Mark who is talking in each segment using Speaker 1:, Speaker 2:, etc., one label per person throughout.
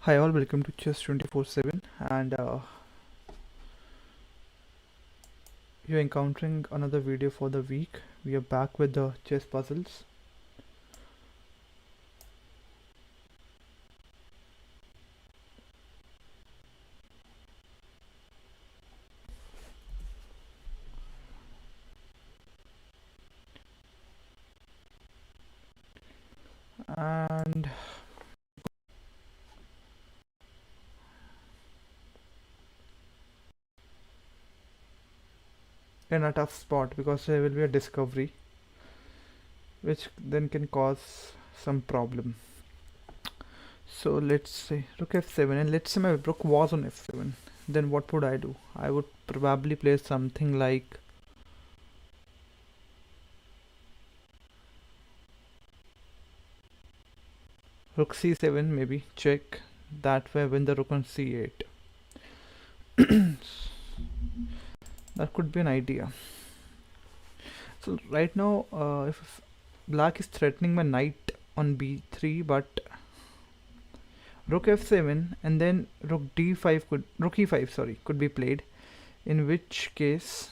Speaker 1: Hi all, welcome to Chess 24/7 and you're encountering another video for the week. We are back with the chess puzzles. And in a tough spot because there will be a discovery which then can cause some problem. So let's say rook f7, and let's say my rook was on f7. Then what would I do? I would probably play something like rook c7, maybe check. That way win the rook on c8. That could be an idea. So right now, if black is threatening my knight on b3, but rook f7 and then rook d5 rook e5 sorry could be played, in which case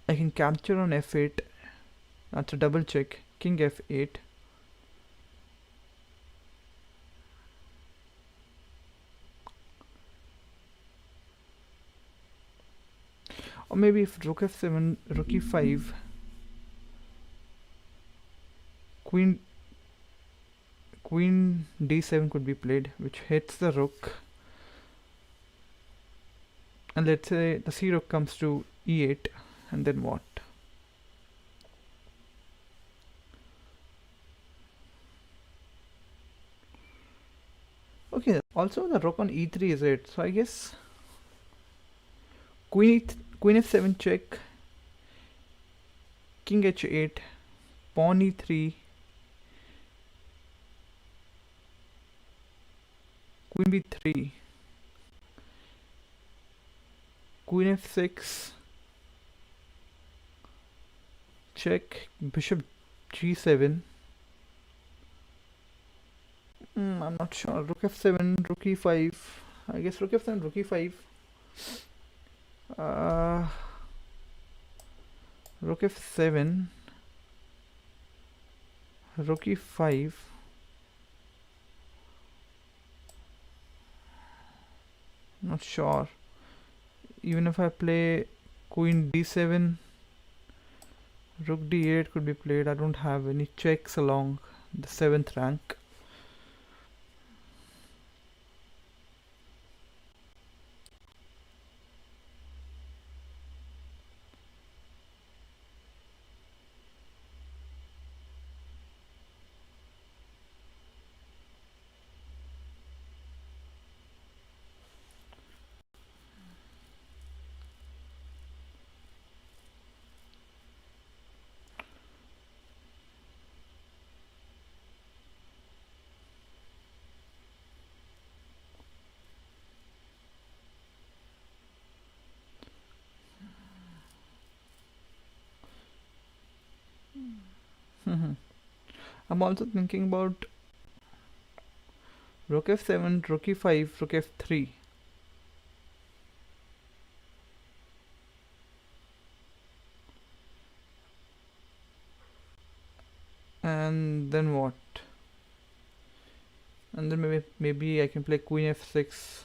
Speaker 1: I can capture on f8. That's a double check. King f8. Or maybe if rook f7, rook e5, queen d7 could be played, which hits the rook. And let's say the c rook comes to e8, and then what? Okay, also the rook on e3 is it, so I guess queen f7 check, king h8, pawn e3, queen b3, queen f6, check, bishop g7. I'm not sure. Rook f7, rook e5. I guess rook f7, rook e5. Rook f7, rook e5. Not sure. Even if I play queen d7, rook d8 could be played. I don't have any checks along the 7th rank. I'm also thinking about rook f7, rook e5, rook f3. And then what? And then maybe I can play queen f6.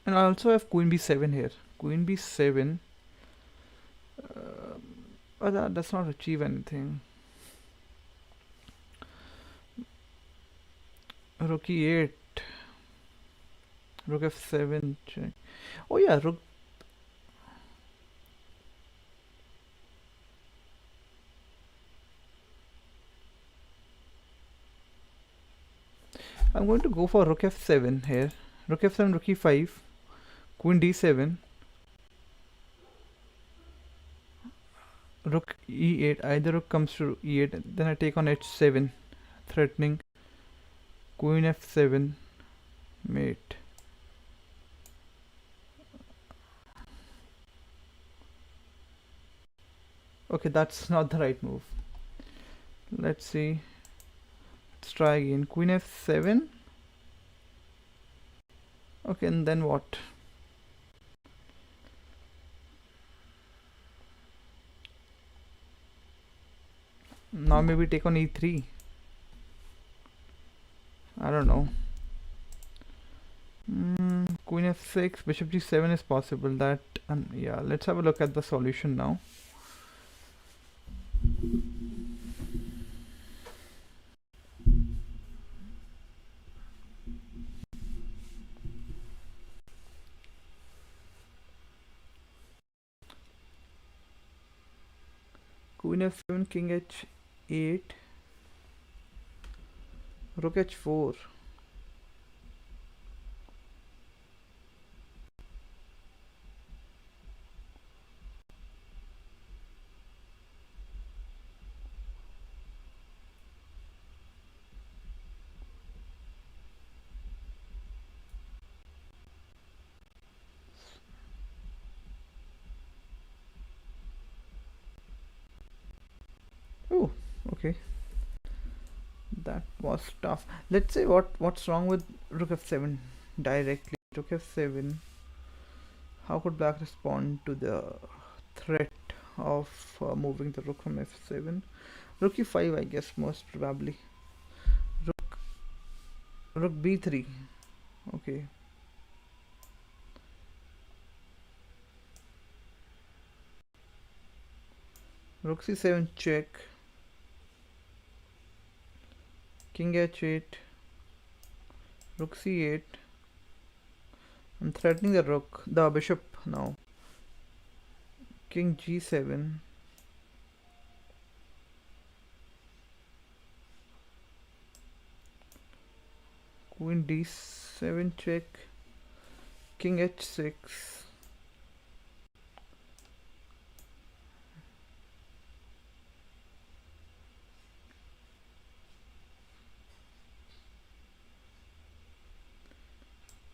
Speaker 1: And I also have queen b7 here. Queen b7. But that does not achieve anything. Rook e8. Rook f7 check. Oh yeah, rook. I'm going to go for rook f7 here. Rook f7, rook e5, queen d7, rook e8. Either rook comes to e8, then I take on h7, threatening queen f7, mate. Okay, that's not the right move. Let's see. Let's try again. Queen f7. Okay, and then what? Now maybe take on e3. I don't know. Queen f6, bishop g7 is possible. That, and yeah, let's have a look at the solution now. Queen f7, king h8, rook h4. Oh, okay. That was tough. Let's say what's wrong with rook f7 directly. Rook f7. How could black respond to the threat of moving the rook from f7? Rook e5, I guess, most probably. Rook b3. Okay. Rook c7 check. King h8. Rook c8. I'm threatening the bishop now. King g7. Queen d7 check. King h6.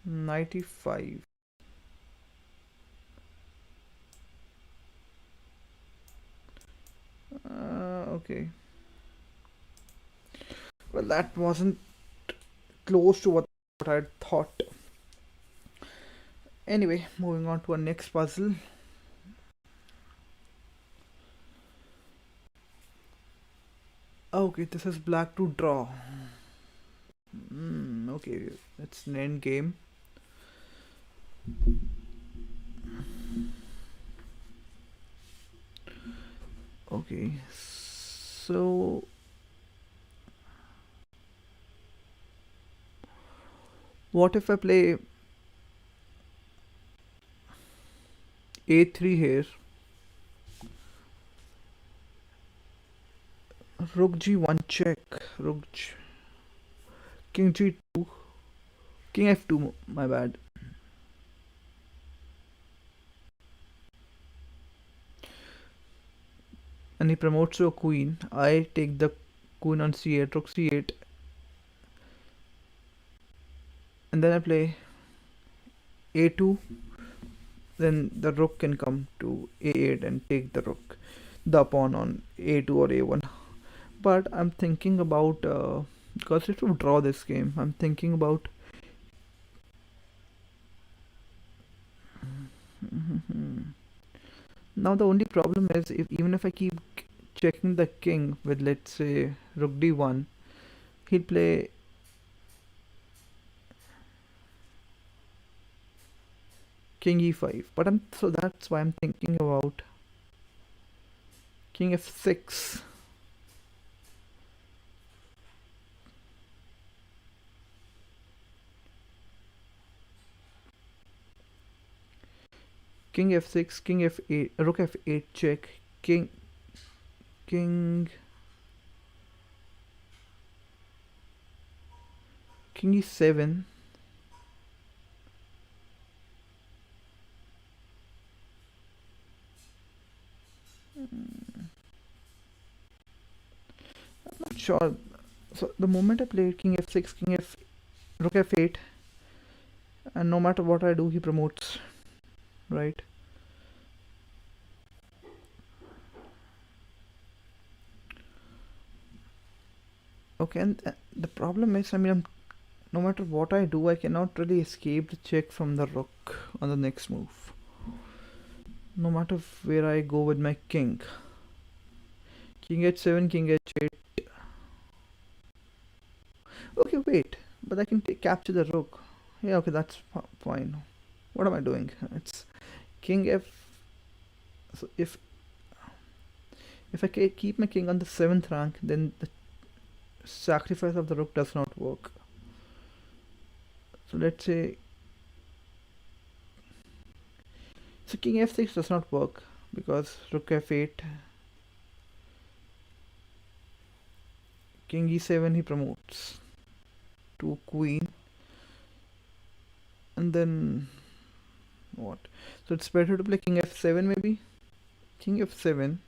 Speaker 1: Knight e5. Okay. Well, that wasn't close to what I thought. Anyway, moving on to our next puzzle. Okay, this is black to draw. Okay, it's an end game. Okay, so what if I play a3 here? Rook g1 check. King g2. King f2, my bad. And he promotes to a queen. I take the queen on c8, rook c8. And then I play a2. Then the rook can come to a8 and take the pawn on a2 or a1. But I'm thinking about, because if we draw this game, I'm thinking about now the only problem is even if I keep checking the king with, let's say, rook d1, he'll play king e5. But so that's why I'm thinking about king f6. King f6, king f8, rook f8 check, king king e7. Not sure. So the moment I play king f6, rook f8, and no matter what I do, he promotes, right? Okay, and the problem is, I mean, no matter what I do, I cannot really escape the check from the rook on the next move. No matter where I go with my king. King h7, king h8. Okay, wait, but I can capture the rook. Yeah, okay, that's fine. What am I doing? It's king f. So if I keep my king on the 7th rank, then the sacrifice of the rook does not work. So let's say, so king f6 does not work because rook f8, king e7 he promotes to queen, and then what? So it's better to play king f7 maybe. King f7.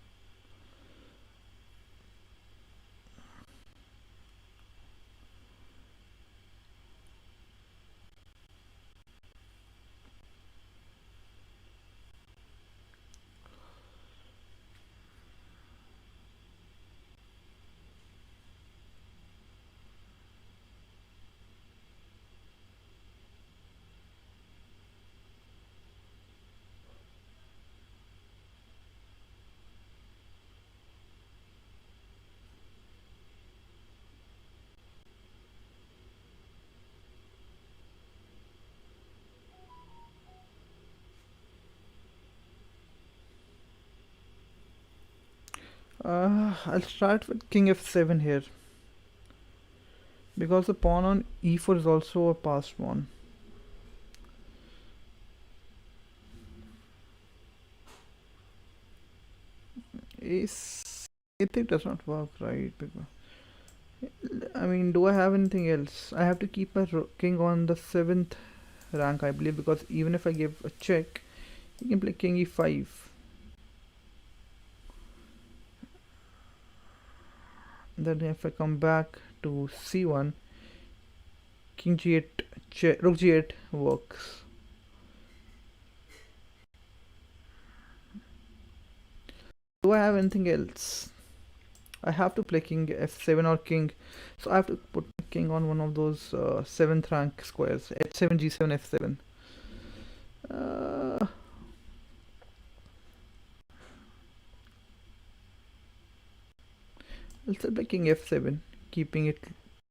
Speaker 1: I'll start with king f7 here because the pawn on e4 is also a passed pawn. A6 does not work, right? Because, I mean, do I have anything else? I have to keep my king on the 7th rank, I believe, because even if I give a check, you can play king e5. Then if I come back to c1, king g8, rook g8 works. Do I have anything else? I have to play king f7 or king, so I have to put king on one of those 7th rank squares, h7, g7, f7. Uh, I'll still play king f7, keeping it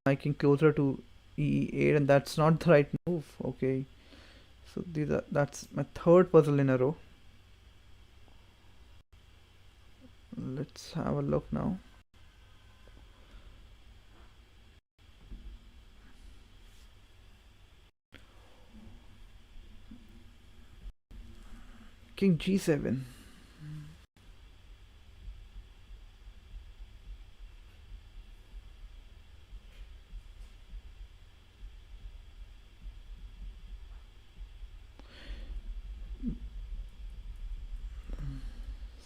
Speaker 1: my king closer to e8, and that's not the right move. Okay, so that's my third puzzle in a row. Let's have a look now. King g7.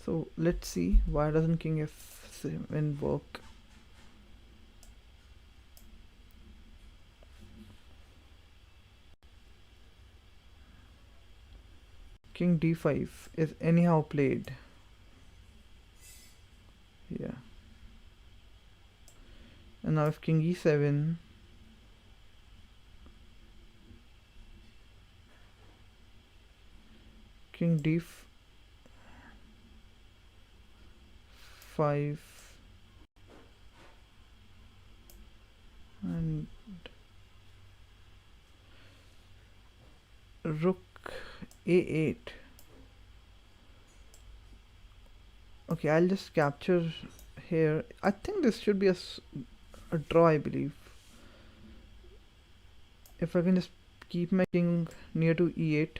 Speaker 1: So let's see why doesn't king f7 work. King d5 is anyhow played. Yeah. And now if king e7, king d5, and rook a8. Okay, I'll just capture here. I think this should be a draw, I believe. If I can just keep my king near to e8.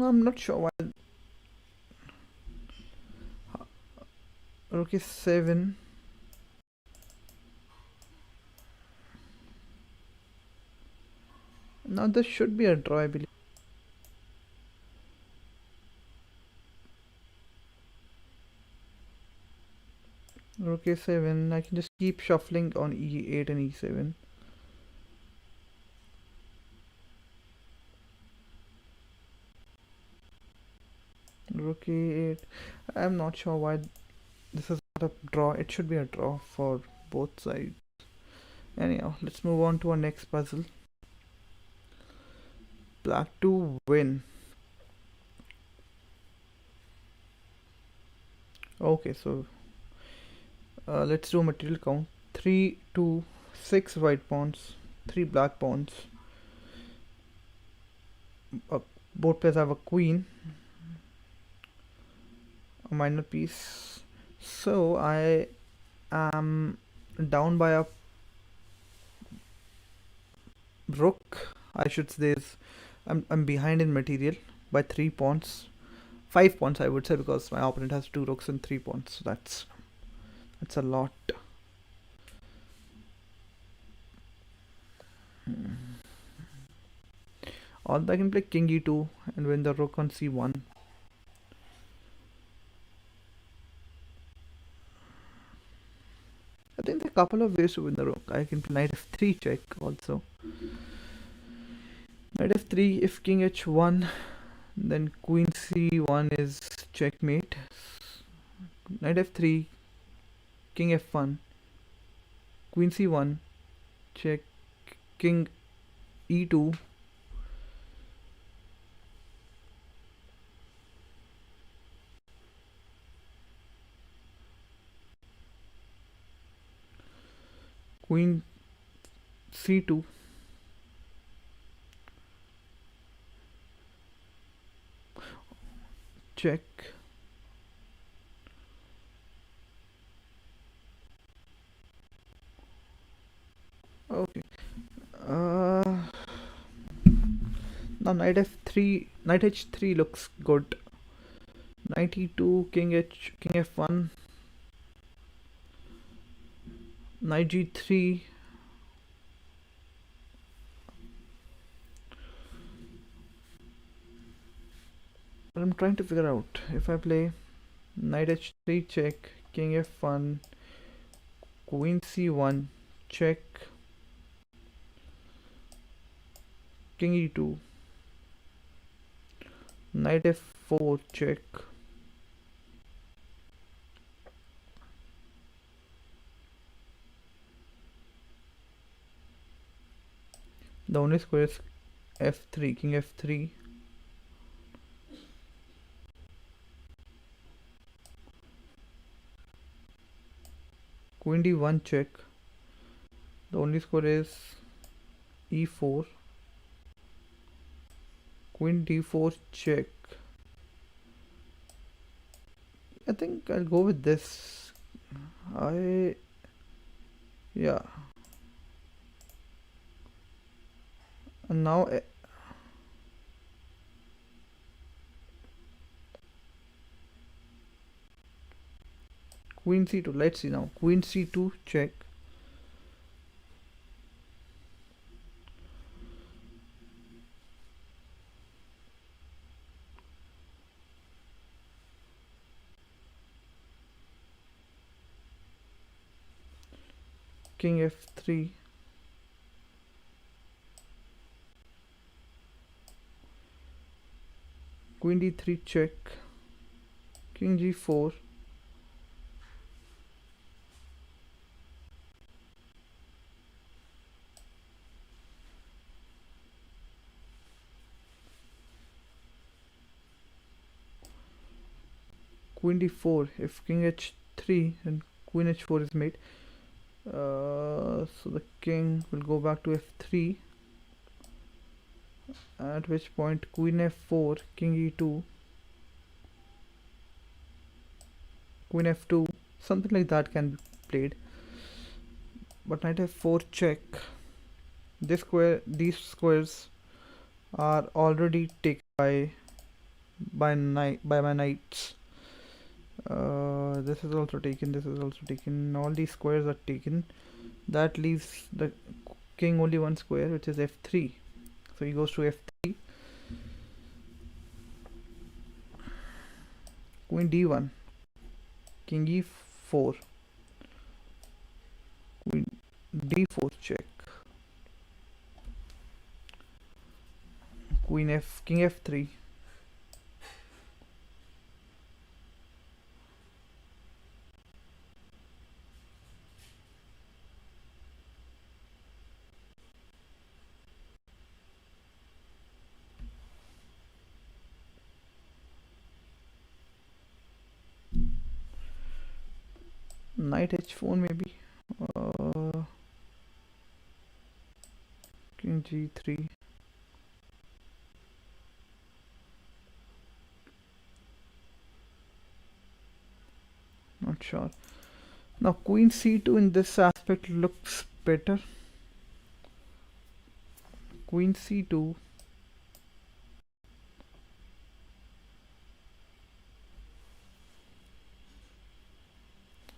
Speaker 1: I'm not sure why. Rook is 7. Now this should be a draw, I believe. Rook a7. I can just keep shuffling on e8 and e7. Rook e8. I'm not sure why this is not a draw. It should be a draw for both sides. Anyhow, let's move on to our next puzzle. Black to win. Okay, so let's do a material count. 3 to 6 white pawns, 3 black pawns. Uh, both players have a queen, a minor piece. So I am down by a rook. I should say is I'm behind in material by 3 pawns. 5 pawns I would say, because my opponent has 2 rooks and 3 pawns. So that's a lot. Although I can play king e2 and win the rook on c1. I think there are a couple of ways to win the rook. I can play knight f3 check also. Knight f3, if king h1, then queen c1 is checkmate. Knight f3, king f1, queen c1, check, king e2. Queen c2, check. Okay. Now knight f3, knight h3 looks good. Knight e2, king f1, knight g3. I'm trying to figure out if I play knight h3 check, king f1, queen c1 check, king e2, knight f4 check. The only square is f3, king f3. Queen d1 check. The only square is e4. Queen d4 check. I think I'll go with this. Yeah. And now queen c2. Let's see now. Queen c2 check. King f3. Queen d3 check. King g4. Queen d4. If king h3 and queen h4 is made, so the king will go back to f3, at which point queen f4, king e2, queen f2, something like that can be played. But knight f4 check. These squares are already taken by my knights. This is also taken, this is also taken, all these squares are taken. That leaves the king only one square, which is f3. So he goes to f3. Queen d1, king e4, queen d4 check, king f3, knight h4 maybe. King g3. Not sure. Now queen c2 in this aspect looks better. Queen c2.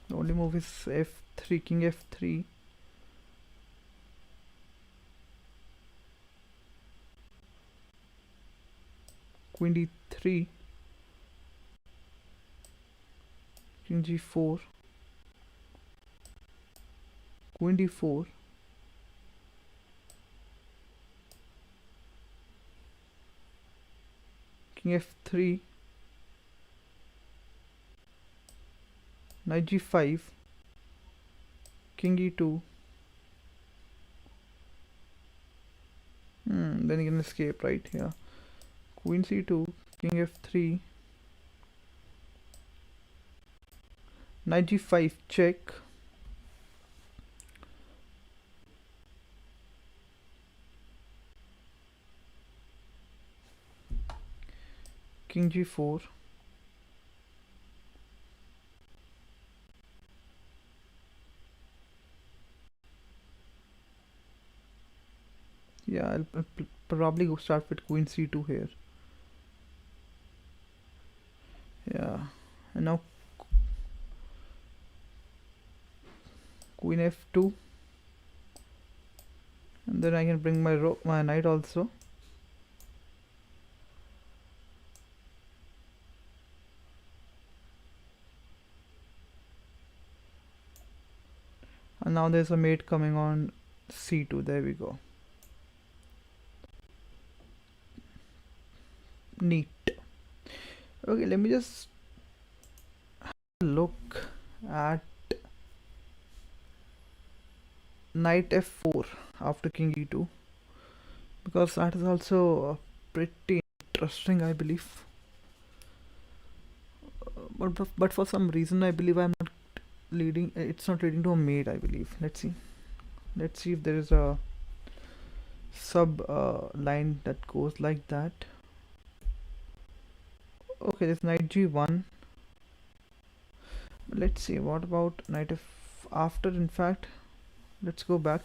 Speaker 1: The only move is f3, king f3. Queen d3. King g4. Queen d4. King f3. Knight g5. King e2. Then you can escape, right? Yeah. Queen c2. King f3. Knight g5 check. King g4. Yeah, I'll probably go start with queen c2 here. Yeah, and now queen f2, and then I can bring my knight also. And now there's a mate coming on c2. There we go. Neat. Okay, let me just look at knight f4 after king e2, because that is also pretty interesting, I believe. But for some reason I believe I'm not leading. It's not leading to a mate, I believe. Let's see if there is a sub line that goes like that. Okay, this knight g1. Let's see, what about knight f after? In fact, let's go back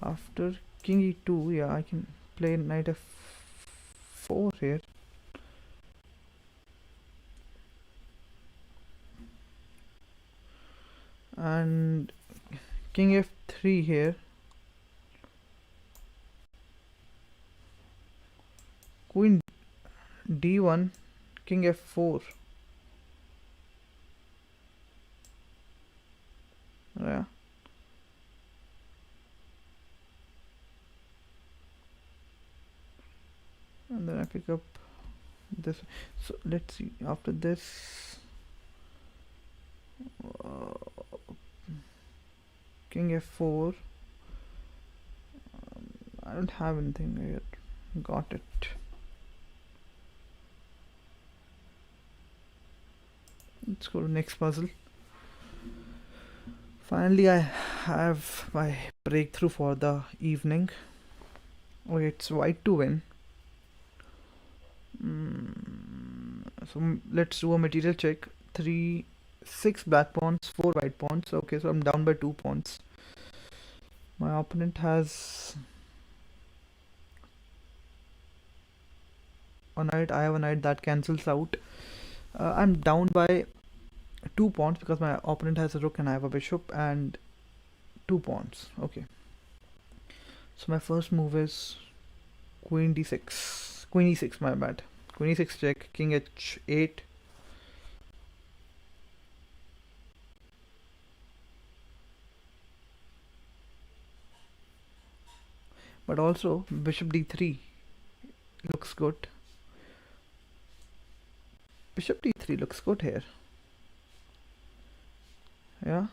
Speaker 1: after king e2. Yeah, I can play knight f4 here. And king f3 here. Queen d1. King f4. Yeah. And then I pick up this. So let's see, after this king f4. I don't have anything here. Got it. Let's go to next puzzle. Finally I have my breakthrough for the evening. Okay, it's white to win. So let's do a material check. 6 black pawns, 4 white pawns. Okay, so I'm down by 2 pawns. My opponent has a knight. I have a knight. That cancels out. I'm down by 2 pawns because my opponent has a rook and I have a bishop and 2 pawns. Okay, so my first move is queen d6. Queen e6, my bad. Queen e6 check. King h8. But also bishop d3 looks good. Bishop d3 looks good here. Yeah,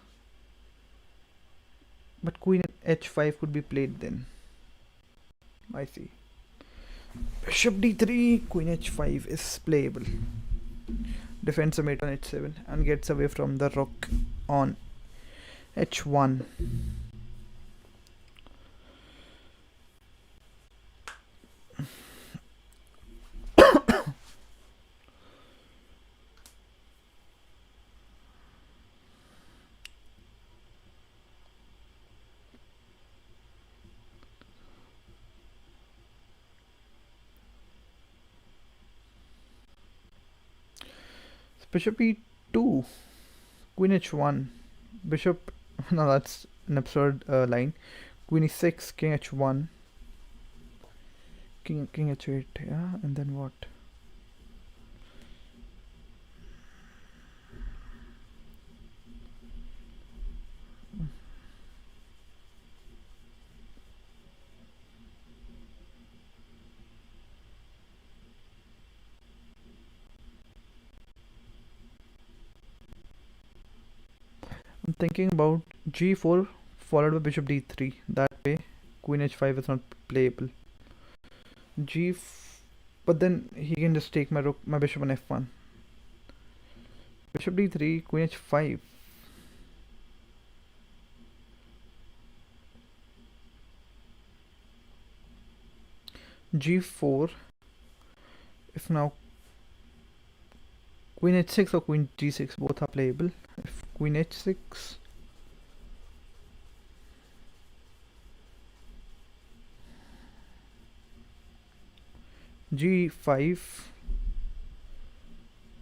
Speaker 1: but queen h5 could be played then. I see. Bishop d3, queen h5 is playable. Defends a mate on h7 and gets away from the rook on h1. Bishop e2, queen h1, bishop. No, that's an absurd line. Queen e6, king h1, king h8. Yeah, and then what? I'm thinking about g4 followed by bishop d3. That way, queen h5 is not playable. But then he can just take my rook, my bishop on f1. Bishop d3, queen h5. g4. If now queen h6 or queen g6, both are playable. If queen h6, g5,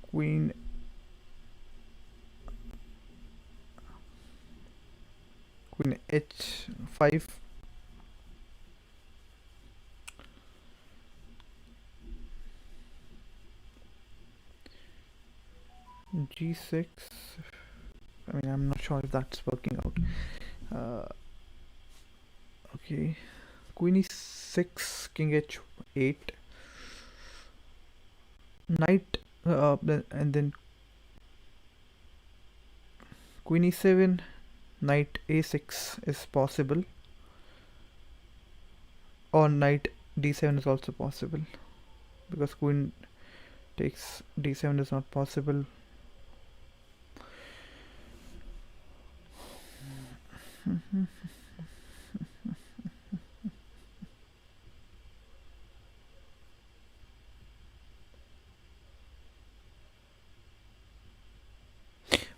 Speaker 1: queen h5, g6. I mean, I'm not sure if that's working out. Okay, queen e6, king h8, knight, and then queen e7, knight a6 is possible, or knight d7 is also possible, because queen takes d7 is not possible.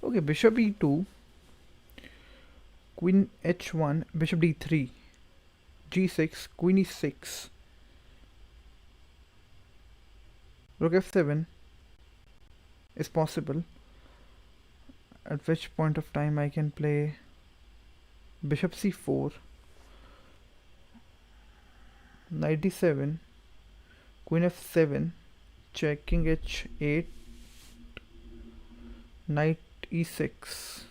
Speaker 1: Okay, bishop e2, queen h1, bishop d3, g6, queen e6, rook f7 is possible, at which point of time I can play bishop c4, knight d7, queen f7, check, king h8, knight e6,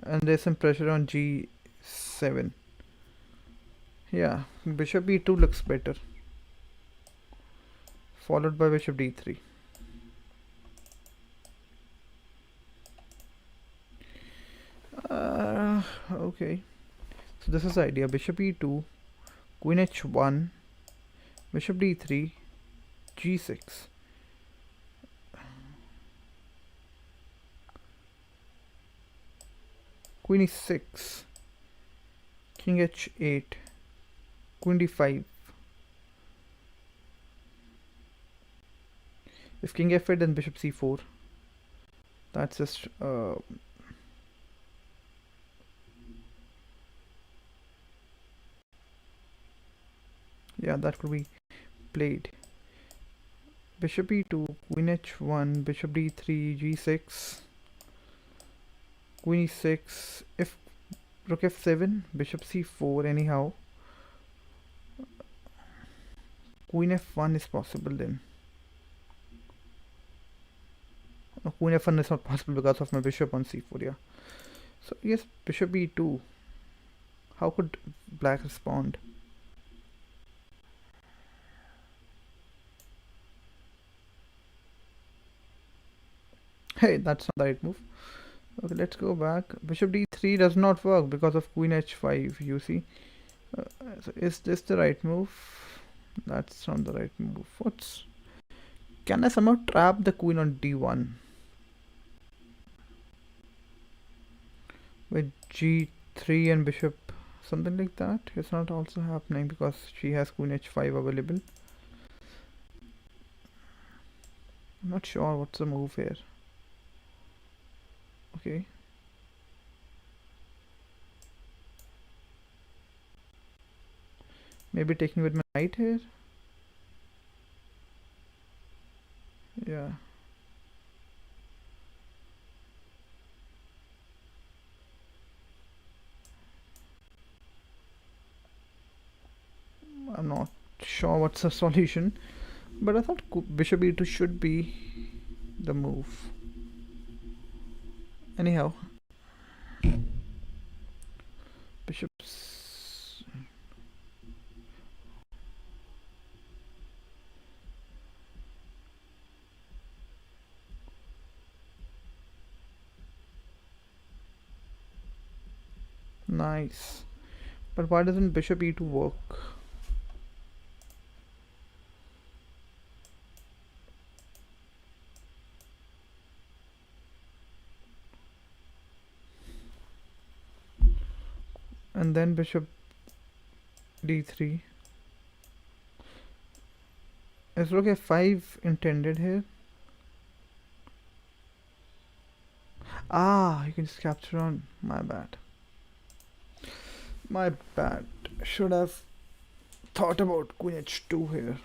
Speaker 1: and there's some pressure on g7. Yeah, bishop e2 looks better, followed by bishop d3. Okay, so this is the idea: bishop e2, queen h1, bishop d3, g6. Queen e6, king h8, queen d5. If king f8, then bishop c4. That's just yeah, that could be played. Bishop e2, queen h1, bishop d3, g6, queen e6. If rook f7, bishop c4 anyhow. Queen f1 is possible then. No, queen f1 is not possible because of my bishop on c4, yeah. So yes, bishop e2. How could black respond? Hey, that's not the right move. Okay, let's go back. Bishop d3 does not work because of queen h5, you see. So is this the right move? That's not the right move. Can I somehow trap the queen on d1? with g3 and bishop, something like that. It's not also happening because she has queen h5 available. I'm not sure what's the move here. Okay. Maybe taking with my knight here. Yeah. I'm not sure what's the solution, but I thought bishop e2 should be the move. Anyhow, bishops. Nice. But why doesn't bishop e2 work? And then bishop d3. Is rook f5 intended here? Ah, you can just capture on. My bad. My bad. Should have thought about queen h2 here.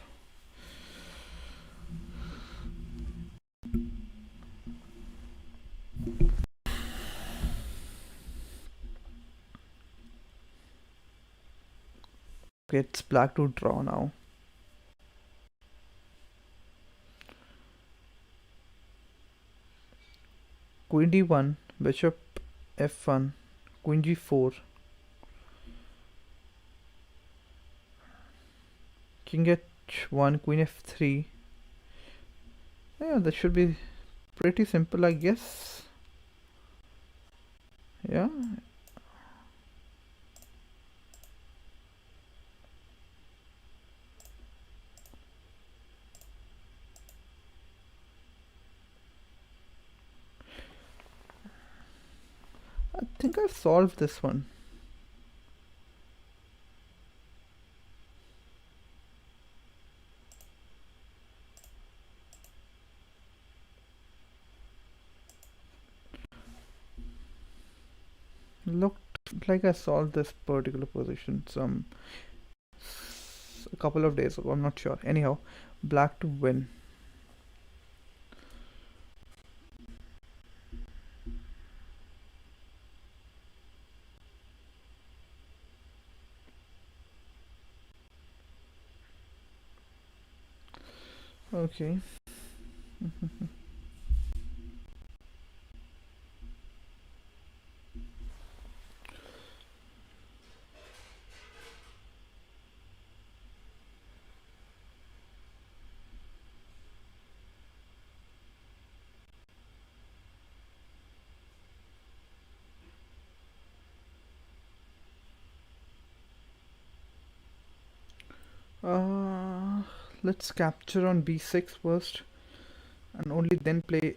Speaker 1: Okay, it's black to draw now. Queen d1, bishop f1, queen g4, king h1, queen f3. Yeah, that should be pretty simple, I guess. Yeah. I think I've solved this one. Looked like I solved this particular position a couple of days ago. I'm not sure. Anyhow, black to win. Okay. Uh, let's capture on b6 first, and only then play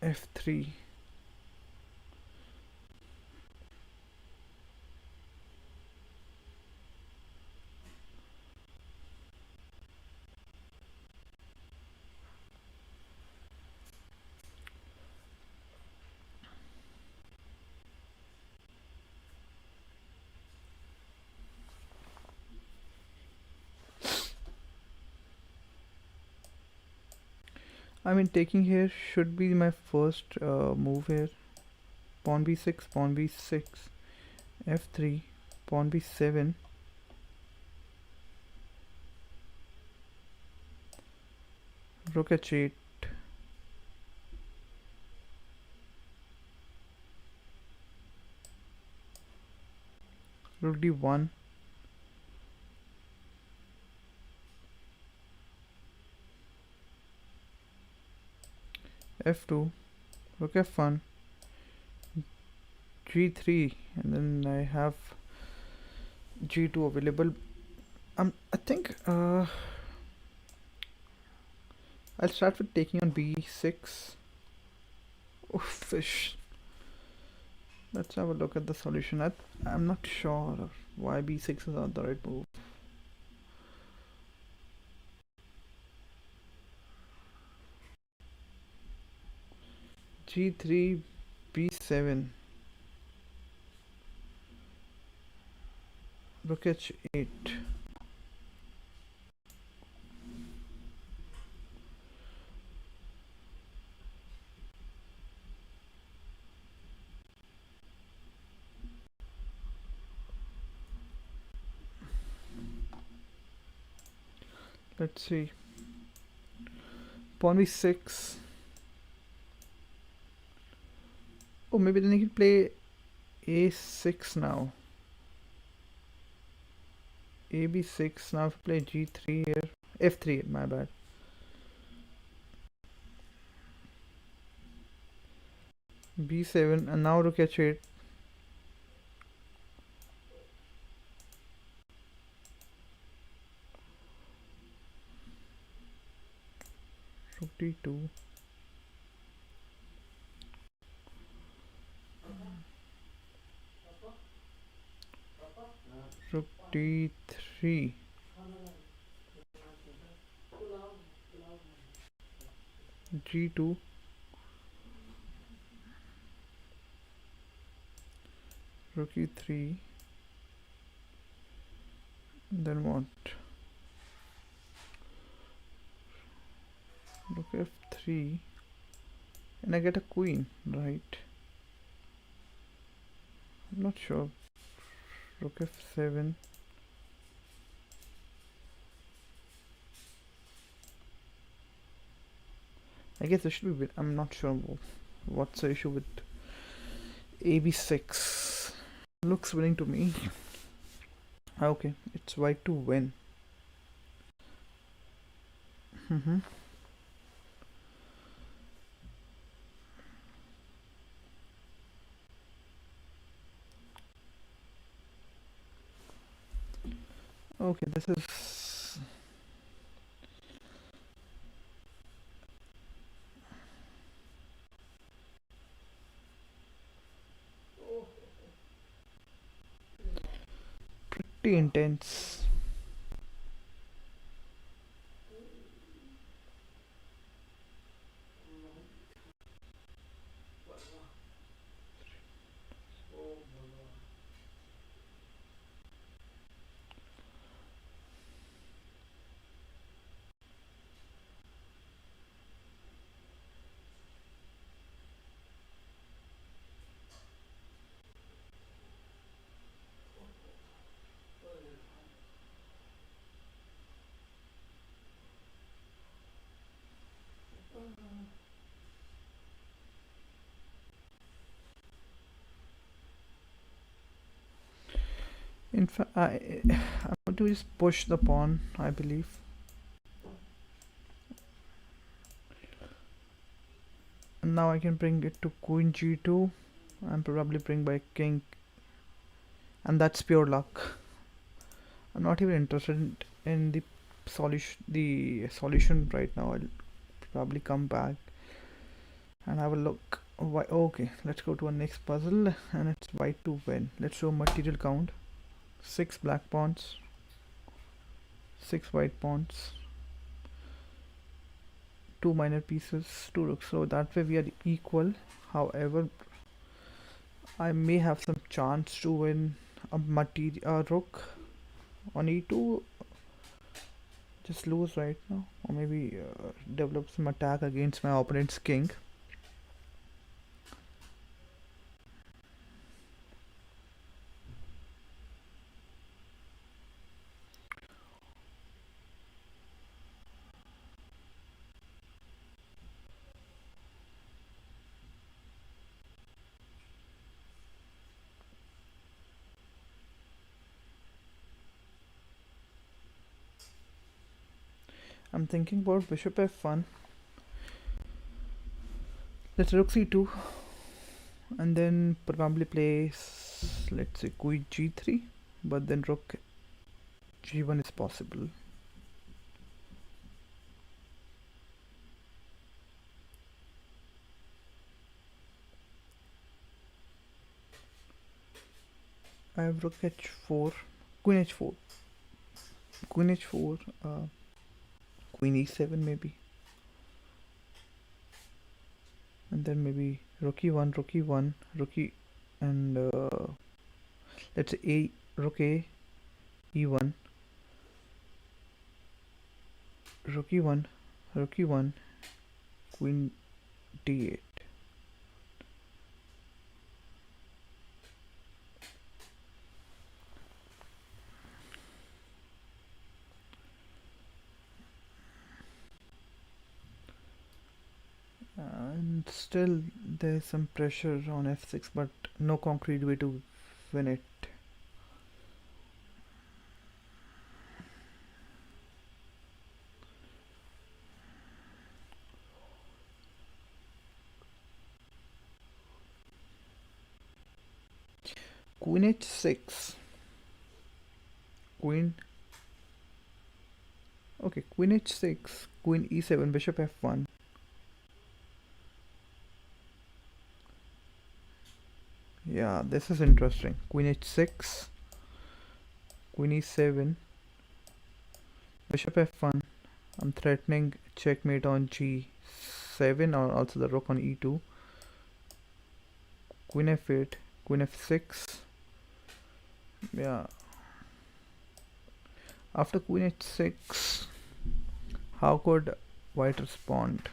Speaker 1: f3. I mean, taking here should be my first move here. Pawn b6, pawn b6, f3, pawn b7, rook h8, rook d1, f2, rook f1, g3, and then I have g2 available. I think I'll start with taking on b6. Oh, fish. Let's have a look at the solution. I'm not sure why b6 is not the right move. g3, b7, rook h8. Let's see. Pawn b6. Oh, maybe then he can play a6 now. A b6. Now if I play g3 here. f3, my bad. b7 and now rook h8. Rook d2. Rook d3. g2. Rook e3. Then what? Rook f3. And I get a queen, right? I'm not sure. Rook f7. I guess there should be. I'm not sure what's the issue with ab6. Looks winning to me. Okay, it's white to win. Okay, this is pretty intense. In fact, I'm going to just push the pawn, I believe. And now I can bring it to queen g2 and probably bring by king, and that's pure luck. I'm not even interested in the solution right now. I'll probably come back and have a look. Why? Okay, let's go to our next puzzle, and it's white to win. Let's show material count. 6 black pawns, 6 white pawns, 2 minor pieces, 2 rooks. So that way we are equal. However, I may have some chance to win a rook on e2. Just lose right now, or maybe develop some attack against my opponent's king. I'm thinking about bishop f1. Let's rook c2, and then probably play, let's say, queen g3, but then rook g1 is possible. I have rook h4, queen h4, queen h4, queen e7 maybe, and then maybe rook e1, rook e1, rook e, and let's say rook a, e1, rook e1, rook e1, queen d8. And still there's some pressure on f6, but no concrete way to win it. Queen h6, queen, okay, queen h6, queen e7, bishop f1. Yeah, this is interesting. Queen h6, queen e7, bishop f1. I'm threatening checkmate on g7, or also the rook on e2. Queen f8, queen f6. Yeah. After queen h6, how could white respond?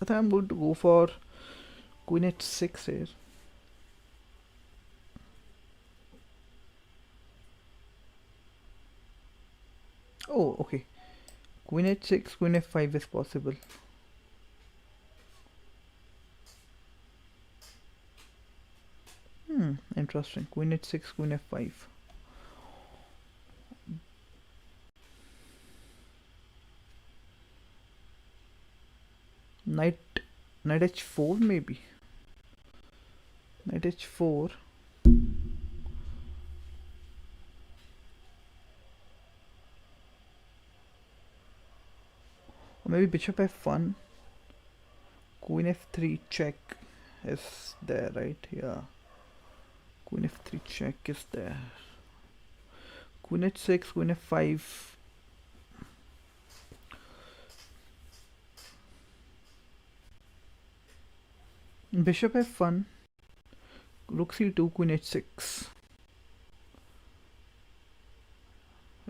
Speaker 1: I think I'm going to go for queen h6 here. Oh, okay. Queen h6, queen f5 is possible. Interesting. Queen h6, queen f5. Knight, knight h4 maybe. Knight h4. Or maybe bishop f1. Queen f3 check is there, right? Yeah. Queen f3 check is there. Queen h6, queen f5. Bishop f1. Rook c2, queen h6.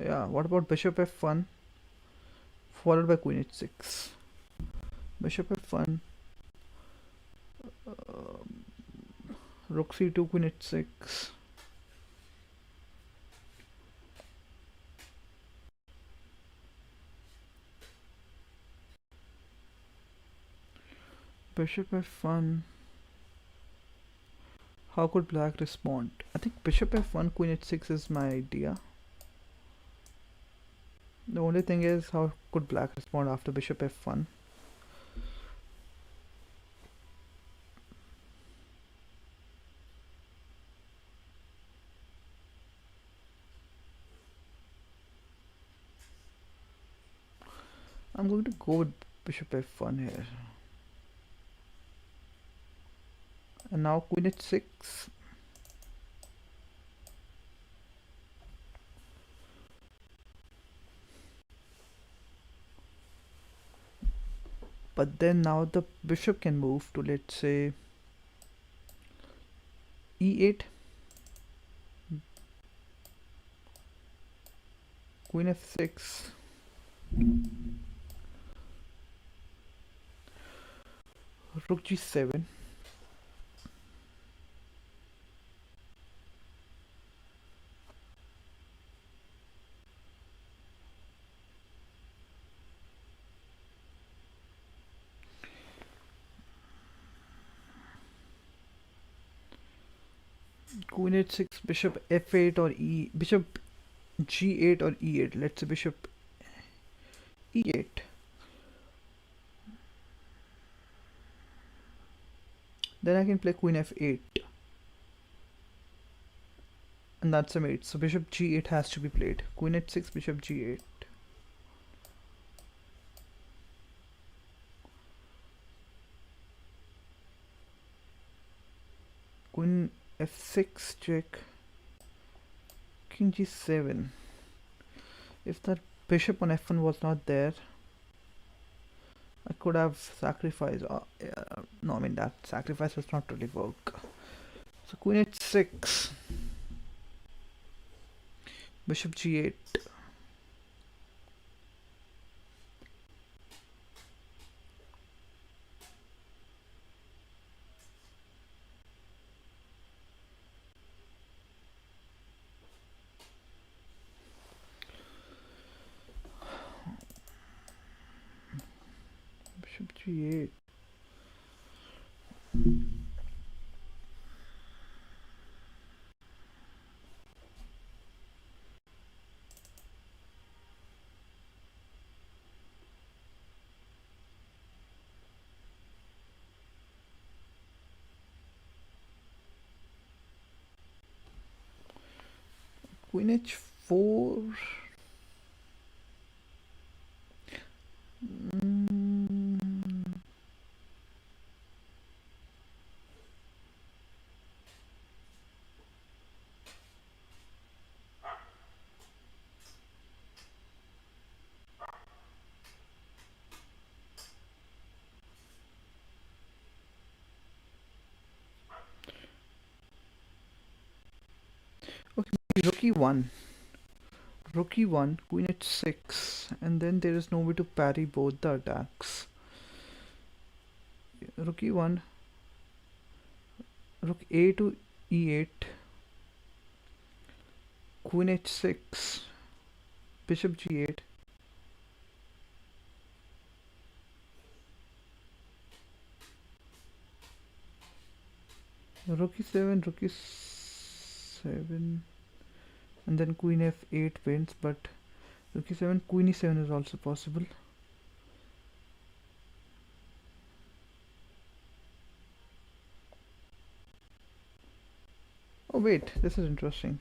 Speaker 1: Yeah, what about bishop f1 followed by queen h6? Bishop f1, rook c2, queen h6. Bishop f1. How could black respond? I think bishop f1, queen h6 is my idea. The only thing is, how could black respond after bishop f1? I'm going to go with bishop f1 here. And now queen h6. But then now the bishop can move to, let's say, e8. Queen f6. Rook g7. Queen h6, bishop f8 or bishop g8 or e8. Let's say bishop e8. Then I can play queen f8. And that's a mate. So bishop g8 has to be played. Queen h6, bishop g8. f6 check, king g7. If that bishop on f1 was not there, I could have sacrificed. No, I mean that sacrifice does not really work. So queen h6, bishop g8. Bishop g8. Queen h4. Okay, rook e1. Rook e1, queen h6, and then there is no way to parry both the attacks. Rook e1, rook a to e8, queen h6, bishop g8. Rook e7, rook e7, and then queen f8 wins, but rook e7, queen e7 is also possible. Oh wait, this is interesting.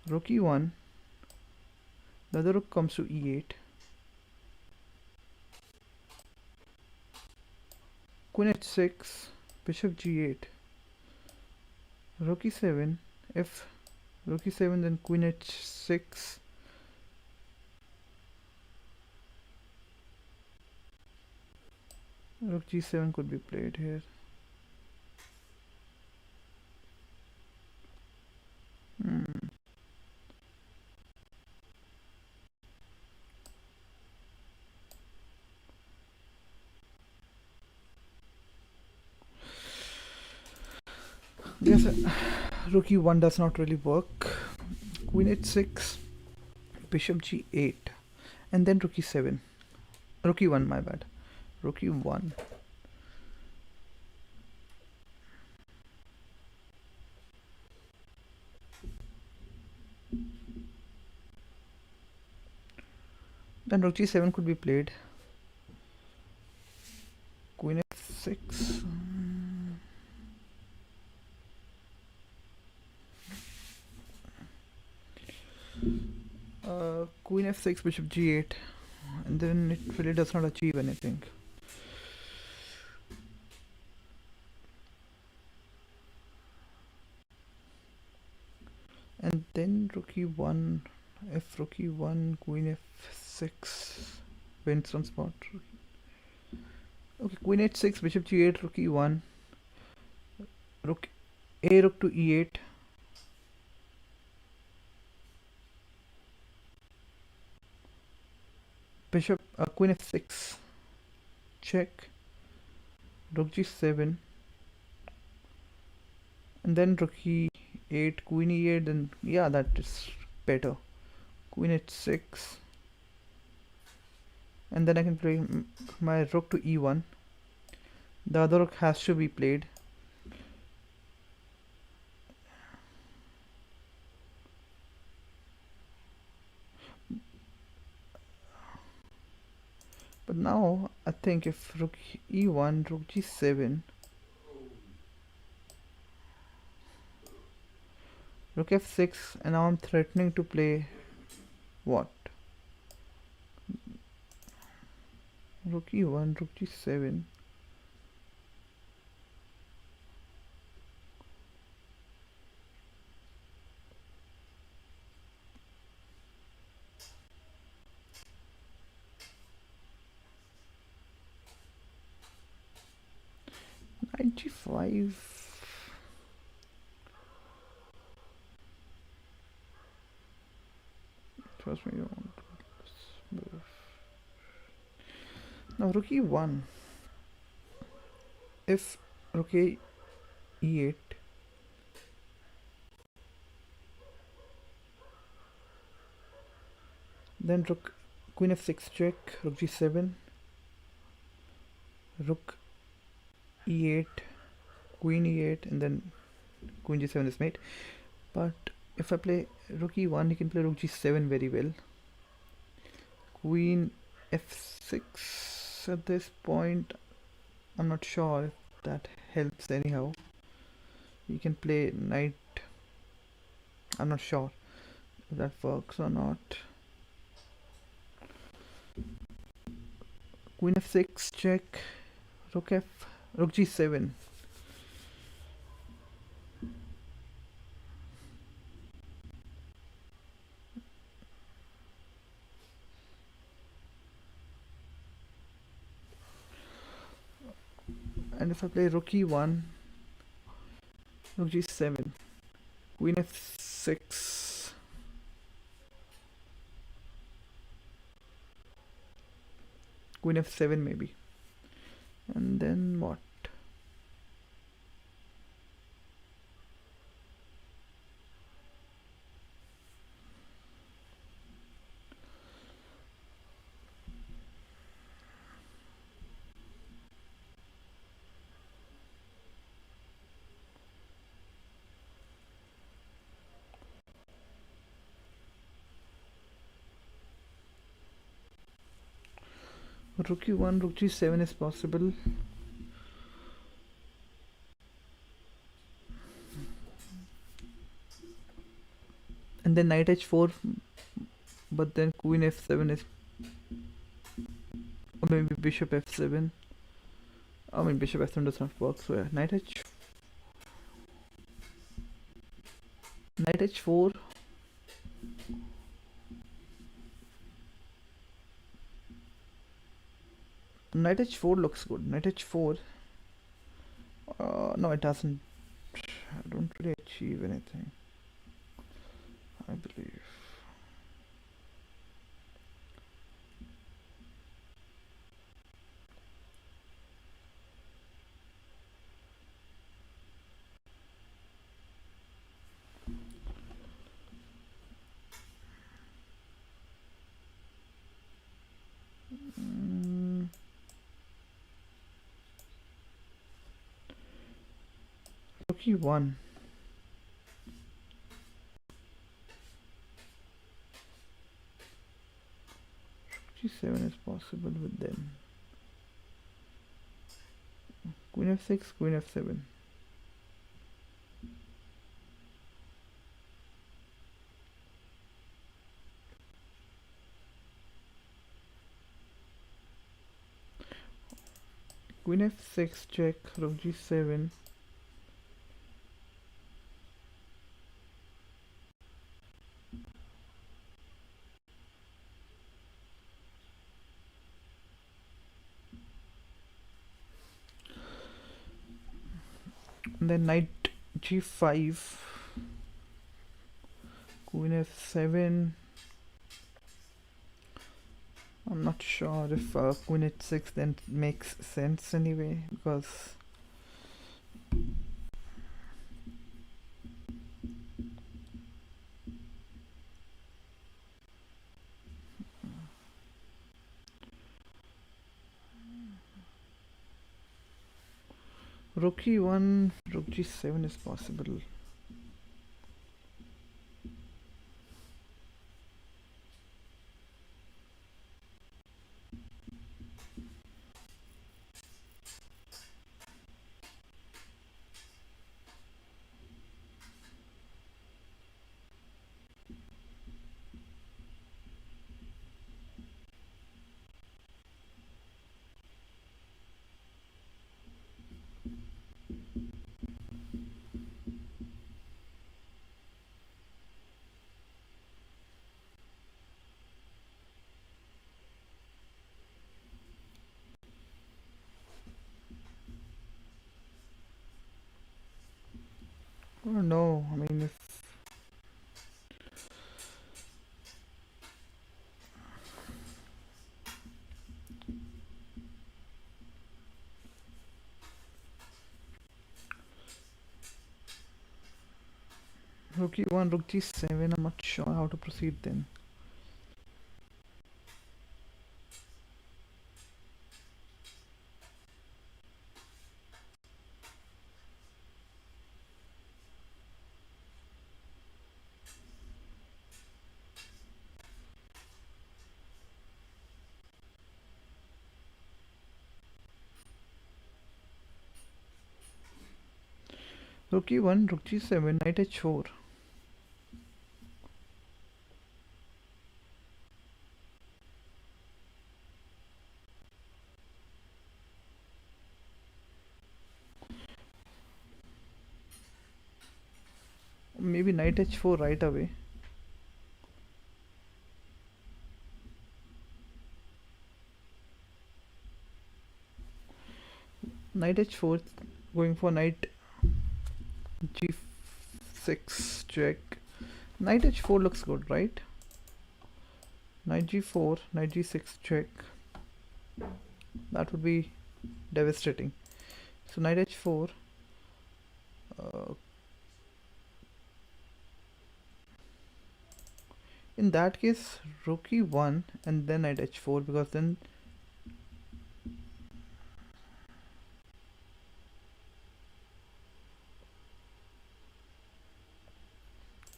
Speaker 1: Rook e1, the other rook comes to e8, queen h6, bishop g8, rook e7, if rook e7, then queen h6, rook g7 could be played here. Yes, rook e1 does not really work. Queen h6, bishop g8, and then rook e7. Rook e1, my bad. Rook e1. Then rook g7 could be played. Queen f6. Queen f6, bishop g8, and then it really does not achieve anything. And then rook e1, if rook e1, queen f6 wins on spot. Okay, queen h6, bishop g8, rook e1, rook rook to e8, bishop queen f6, check, rook g7, and then rook e8, queen e8, then yeah, that is better. Queen h6, and then I can play my rook to e1. The other rook has to be played. But now I think if rook e1, rook g7, rook f6, and now I'm threatening to play what? Rook e1, rook g7. Knight g5. Trust me, you want this move. Now rook e1. If rook e8, then rook queen f6 check, rook g7, rook e8, queen e8, and then queen g7 is mate. But if I play rook e1, he can play rook g7 very well. Queen f6 at this point. I'm not sure if that helps anyhow. You can play knight. I'm not sure if that works or not. Queen f6 check, rook g7. And if I play rook e1, rook g7, queen f6, queen f7 maybe, and then what? Rook e1, rook g7 is possible. And then knight h4, but then queen f7 is, or maybe bishop f7. I mean bishop f7 does not work, so yeah, knight h4. Knight h4 looks good. Knight h4. No, it doesn't. I don't really achieve anything, I believe. Rook e1. G7 is possible with them. Queen f6, queen f7. Queen f6 check, rook g7. And then knight g5, queen f7. I'm not sure if queen h6 then makes sense anyway, because rook e1, rook g7 is possible. Oh no, I mean if rook e1, rook g7, I'm not sure how to proceed then. Rook e1, rook g7, knight h4. Maybe knight h4 right away. Knight h4, going for knight g6 check. Knight h4 looks good, right? Knight g4, knight g6 check. That would be devastating. So knight h4. In that case, rook e1 and then knight h4, because then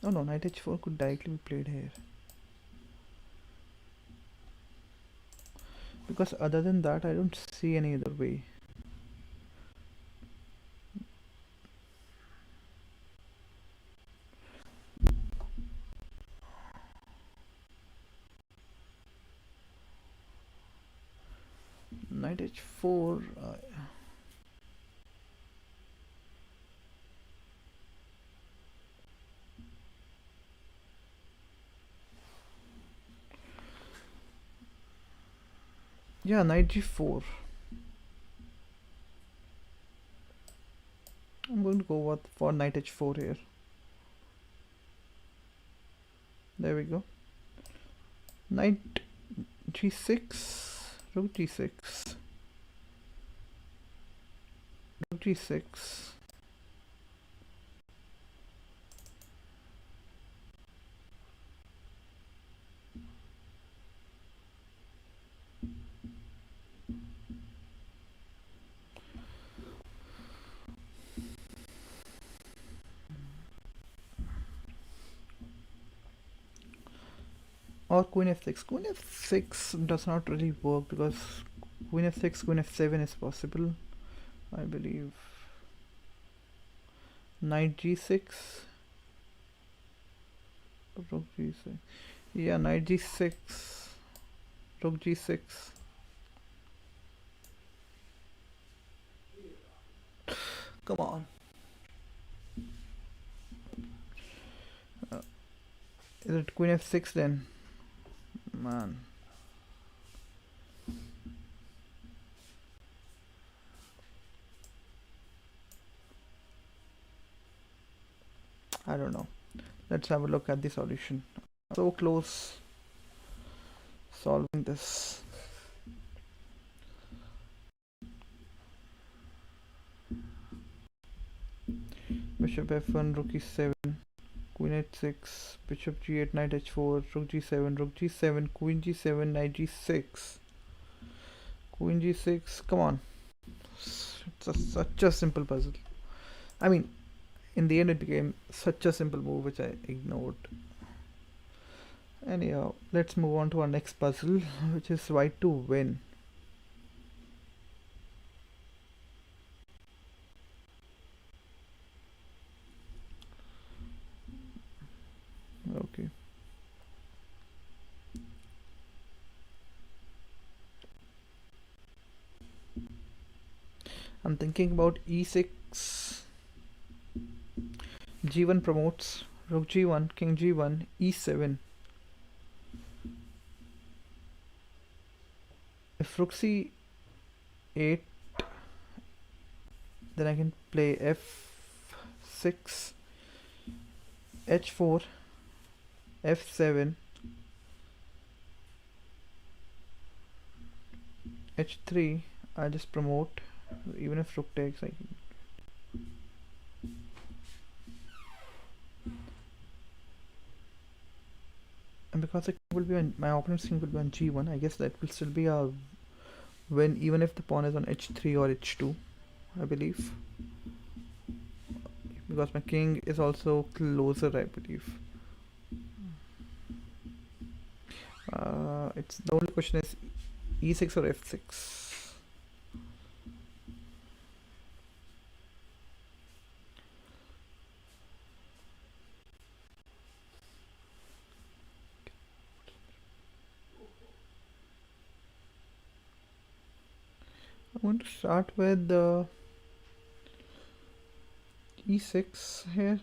Speaker 1: oh no, knight h4 could directly be played here. Because other than that, I don't see any other way. Knight h4. Yeah, knight g4. I'm going to go with for knight h4 here. There we go. Knight g6, rook g6, rook g6. Or queen f6. Queen f6 does not really work because queen f6, queen f7 is possible, I believe. Knight g6, rook g6. Yeah, knight g6, rook g6. Come on. Is it queen f6 then? Man. I don't know. Let's have a look at the solution. So close solving this. Bishop f1, rook e7, queen h6, bishop g8, knight h4, rook g7, rook g7, queen g7, knight g6, queen g6. Come on. Such a simple puzzle. I mean, in the end it became such a simple move which I ignored. Anyhow, let's move on to our next puzzle, which is white to win. Okay. I'm thinking about e6, g1 promotes, rook g1, king g1, e7. If rook c8, then I can play f6, h4, f7, h3. I just promote. Even if rook takes, I can. And because the king will be on my opponent's king will be on g1, I guess that will still be a win even if the pawn is on h3 or h2, I believe. Because my king is also closer, I believe. It's the only question is e6 or f6. I'm going to start with e6 here.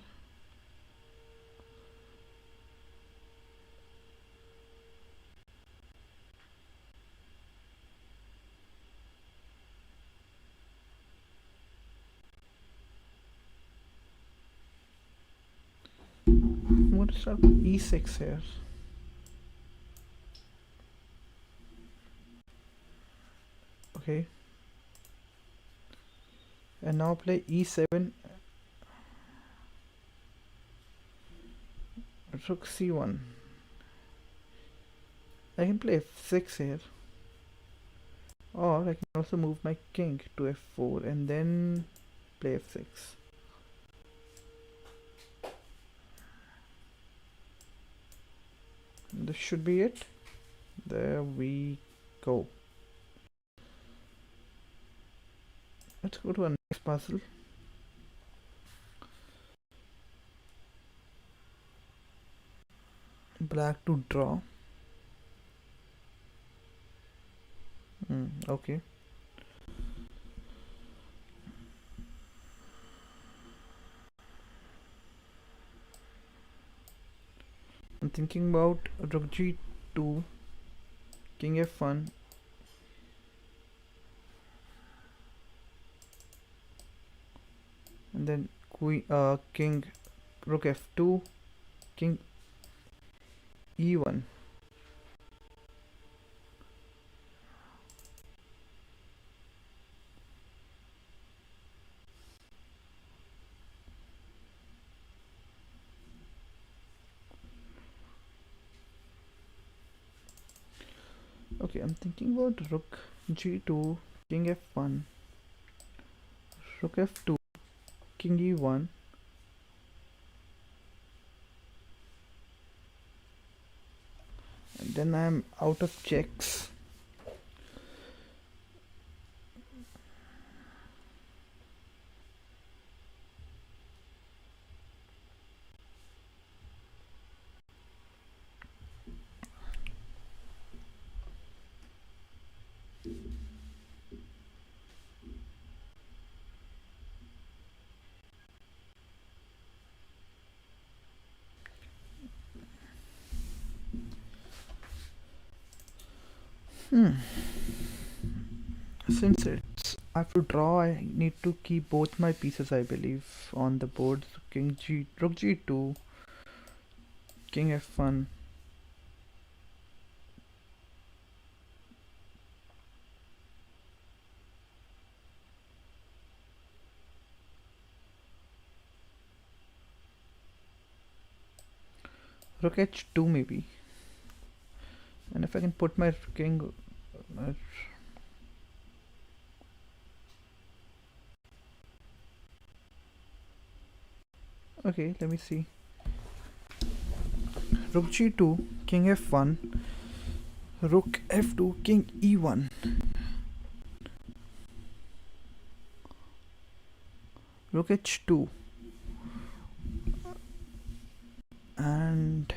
Speaker 1: I'm going to start with e6 here. Okay. And now play e7, rook c1. I can play f6 here. Or I can also move my king to f4 and then play f6. This should be it. There we go. Let's go to our next puzzle. Black to draw. Okay. I'm thinking about rook g2, king f1, and then king rook f2, king e1. Okay, I'm thinking about rook g2, king f1, rook f2, king e1, and then I'm out of checks. Since it's I have to draw, I need to keep both my pieces, I believe, on the board. So rook g2, king f1, rook h2 maybe. And if I can put my king okay, let me see. Rook g2, king f1, rook f2, king e1, rook h2, and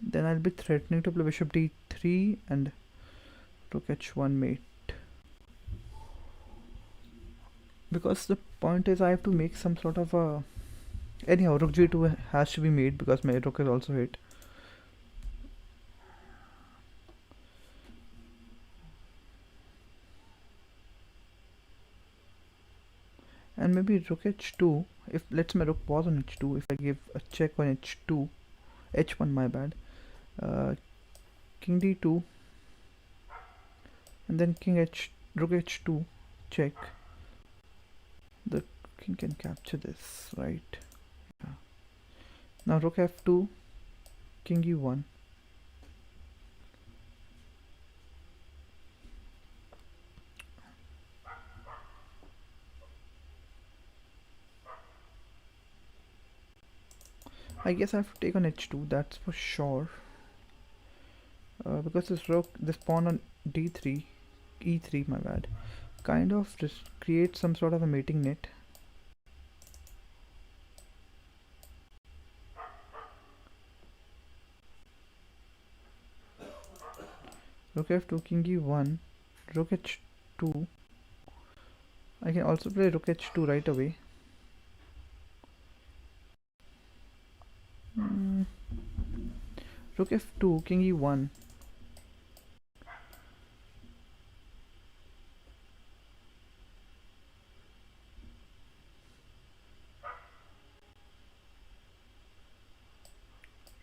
Speaker 1: then I'll be threatening to play bishop d3 and rook h1 mate. Because the point is I have to make some sort of a... Anyhow, rook g2 has to be made because my rook is also hit. maybe rook h2. If let's my rook was on h2, if I give a check on h2, h1 my bad, king d2, and then rook h2 check, the king can capture this, right? Yeah. Now rook f2, king e1. I guess I have to take on h2, that's for sure. Because this pawn on d3, e3 my bad, kind of just creates some sort of a mating net. Rook f2, king e1, rook h2. I can also play rook h2 right away. Rook f2, king e1.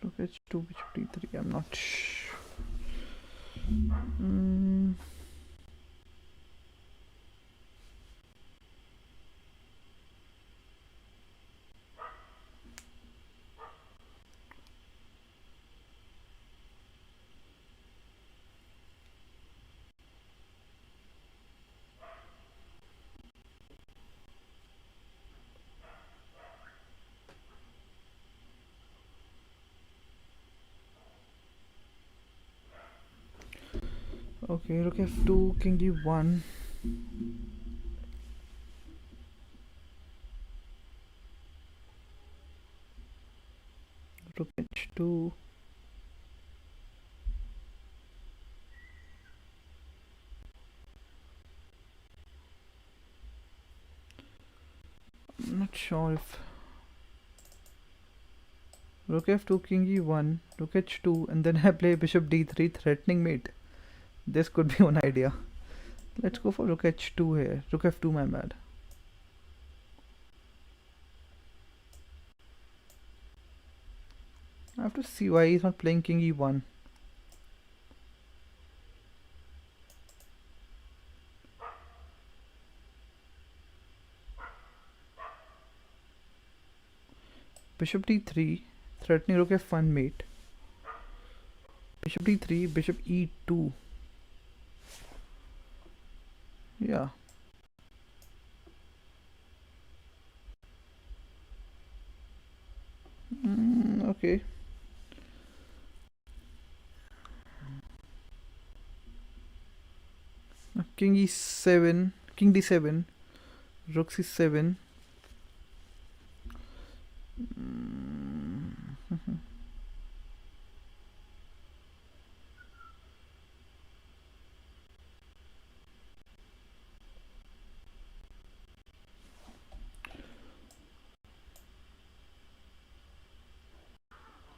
Speaker 1: Rook h2, bishop d3. I'm not sure. Okay, rook f2, king e1. Rook h2. I'm not sure if rook f2, king e1, rook h2, and then I play bishop d3, threatening mate. This could be one idea. Let's go for rook h2 here. Rook f2, my bad. I have to see why he's not playing king e1. Bishop d3, threatening rook f1 mate. Bishop d3, bishop e2. Yeah. Okay. King e7, king d7, rook c7.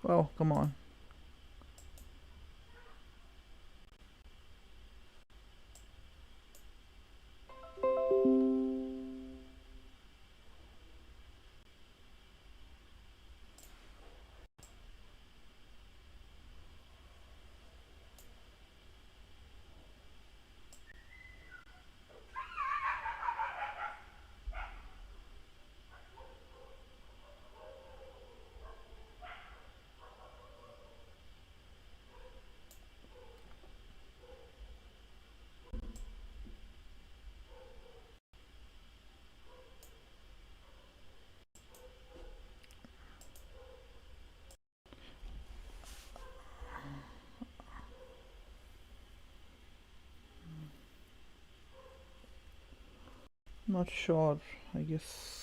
Speaker 1: Wow, come on. Not sure, I guess.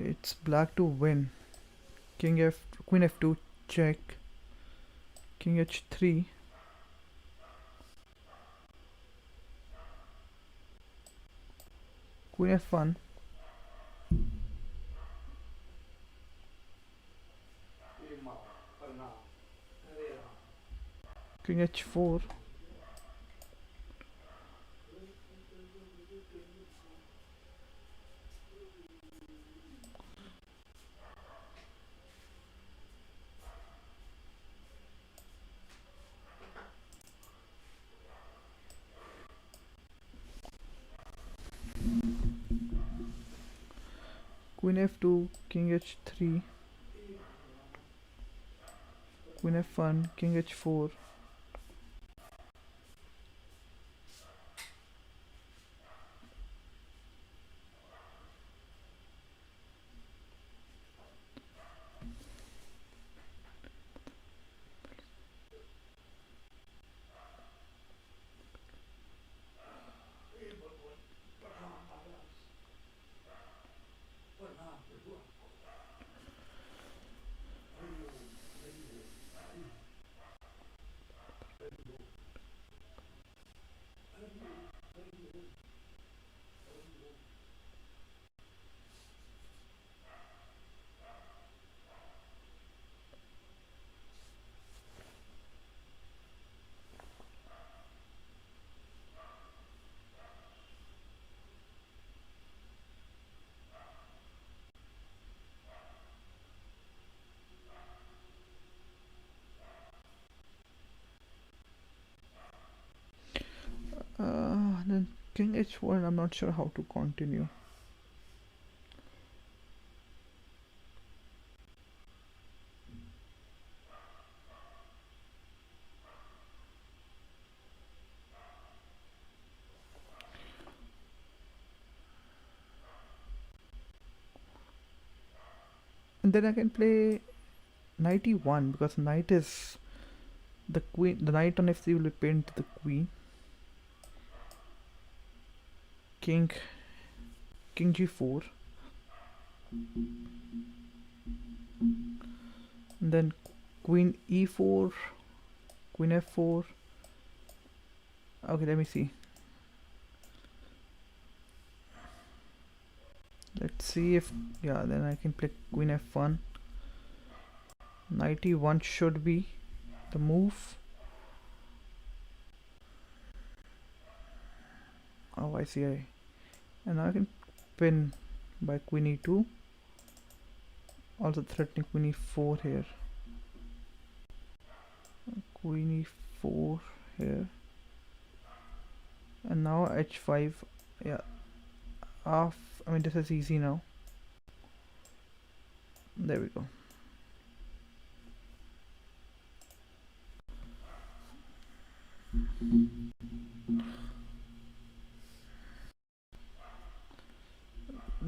Speaker 1: it's black to win. King f, queen f2, check. King h3. Queen f1. King h4. Queen f2, king h3. Queen f1, king h4. Then king h1, I'm not sure how to continue. And then I can play knight e1 because knight is the queen. The knight on f3 will be pinned to the queen. King g4. And then queen e4, queen f4. Okay, let me see. Let's see if, yeah, then I can play queen f1. Knight e1 should be the move. Oh, I see. And I can pin by queen e2. Also threatening queen e4 here. Queen e4 here. And now h5. Yeah. I mean, this is easy now. There we go.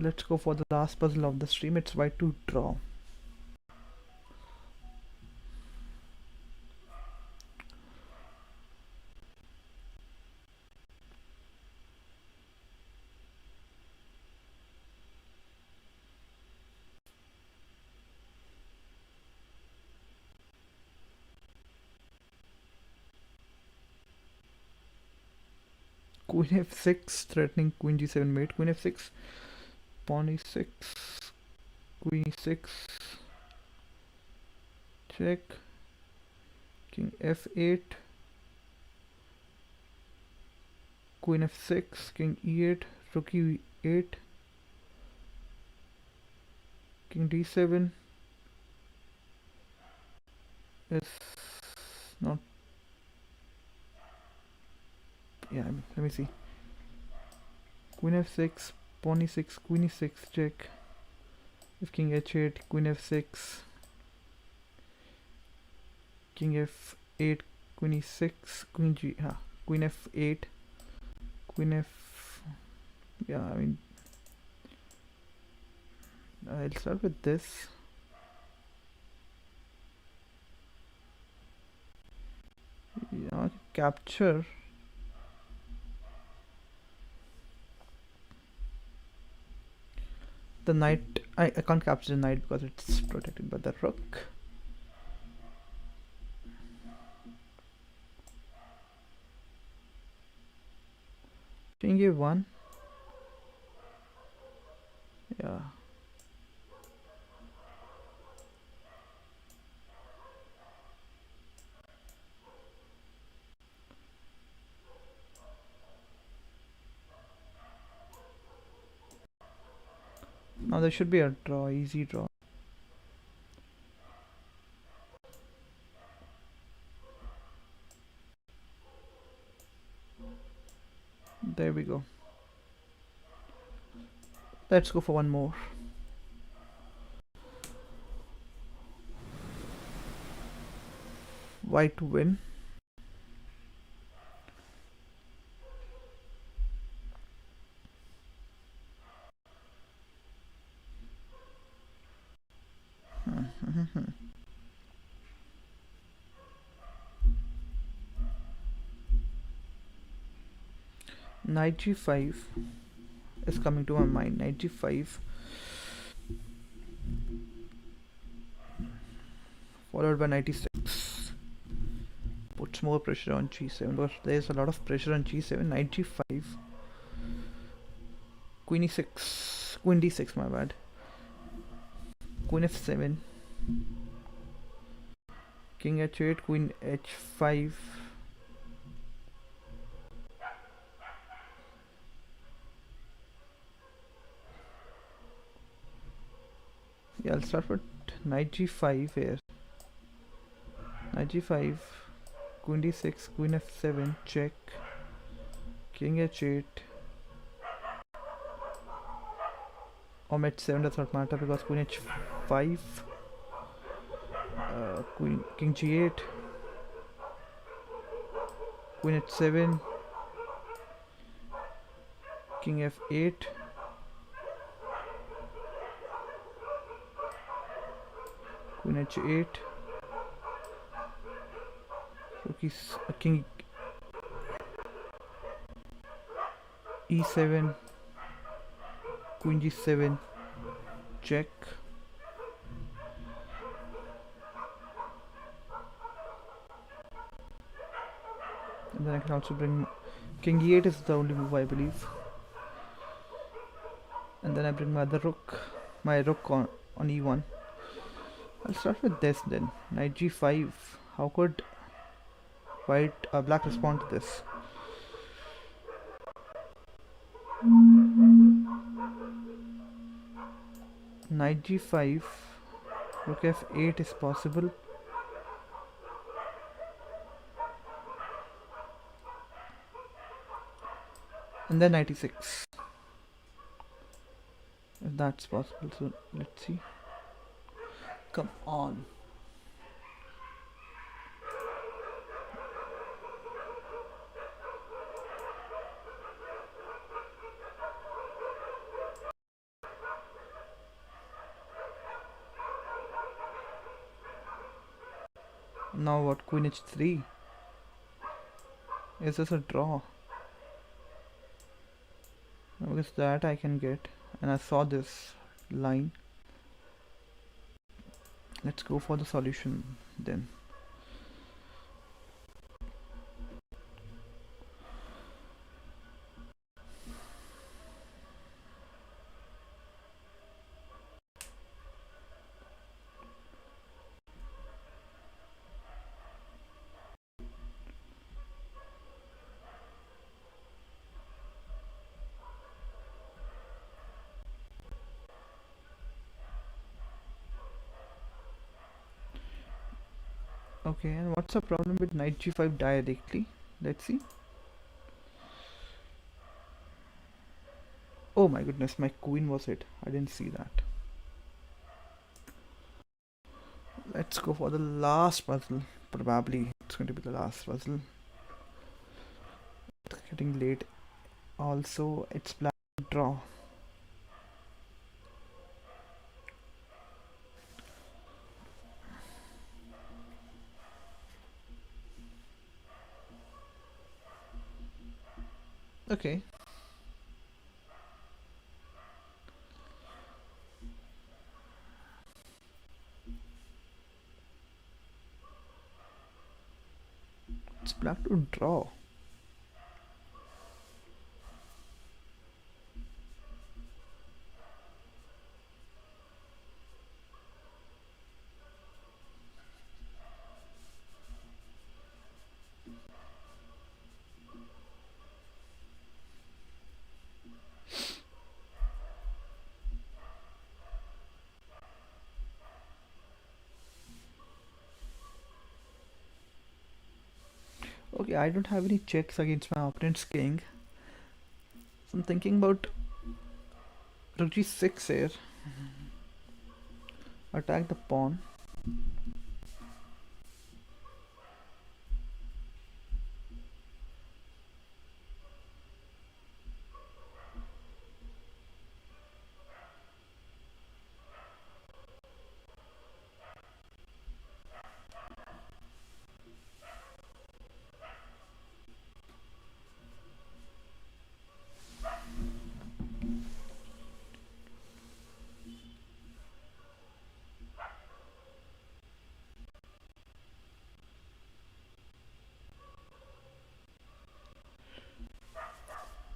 Speaker 1: Let's go for the last puzzle of the stream. It's white to draw. Queen f6 threatening queen g7 mate. Queen f6, pawn e6, queen e6, check, king f8, queen f6, king e8, rook e8, king d7 is not, yeah, let me see. Queen f6, pawn e6, queen e6, check. If king h8, queen f6, king f8, queen e6, queen g, queen f8, queen f, yeah, I mean, I'll start with this. Yeah, capture. The knight I can't capture the knight because it's protected by the rook. King a1. Yeah. Now there should be a draw, easy draw. There we go. Let's go for one more. White to win. Knight g5 is coming to my mind. Knight g5 followed by 96 puts more pressure on g7, but there's a lot of pressure on g7. Knight g5, queen e6, queen d6, my bad, queen f7, king h8, queen h5, yeah, I'll start with knight g5 here. Knight g5, queen d6, queen f7, check, king h8, or h7 does not matter because queen h5, queen, king g8, queen h7, king f8, queen h8, rook is king e7, queen g7, check, and then I can also bring king e8 is the only move I believe, and then I bring my other rook, my rook on e1. I'll start with this then. Knight g5. How could black respond to this? Knight g5, rook f8 is possible. And then 96. If that's possible, so let's see. Come on. Now what? Queen h3. Is this a draw? Because that I can get, and I saw this line. Let's go for the solution then. Okay, and what's the problem with knight g5 directly? Let's see. Oh my goodness, my queen was hit. I didn't see that. Let's go for the last puzzle. Probably it's going to be the last puzzle. It's getting late. Also, it's black draw. Okay. black to draw? Okay, I don't have any checks against my opponent's king. So I'm thinking about rook g6 here. Attack the pawn.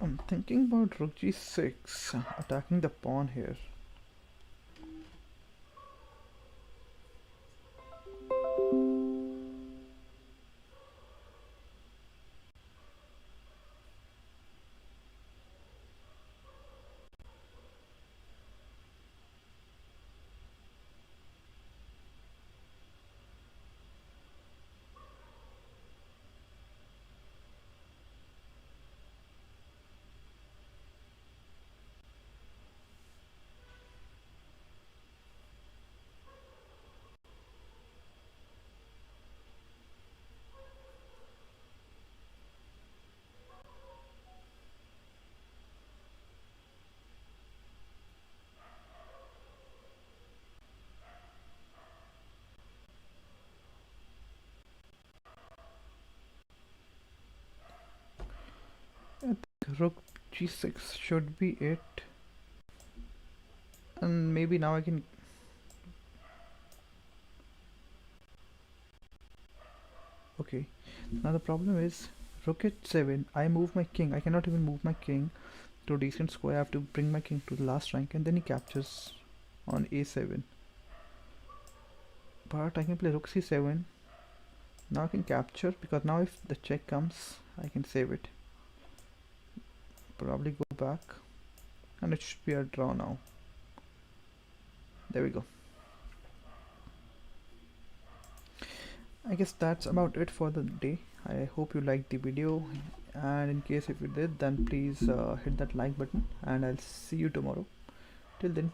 Speaker 1: I'm thinking about rook g6, attacking the pawn here. I think rook g6 should be it. And maybe now I can... Okay, now the problem is rook h7. I move my king. I cannot even move my king to a decent square. I have to bring my king to the last rank, and then he captures on a7. But I can play rook c7. Now I can capture, because now if the check comes, I can save it. Probably go back, and it should be a draw now. There we go. I guess that's about it for the day. I hope you liked the video, and in case if you did, then please hit that like button, and I'll see you tomorrow. Till then,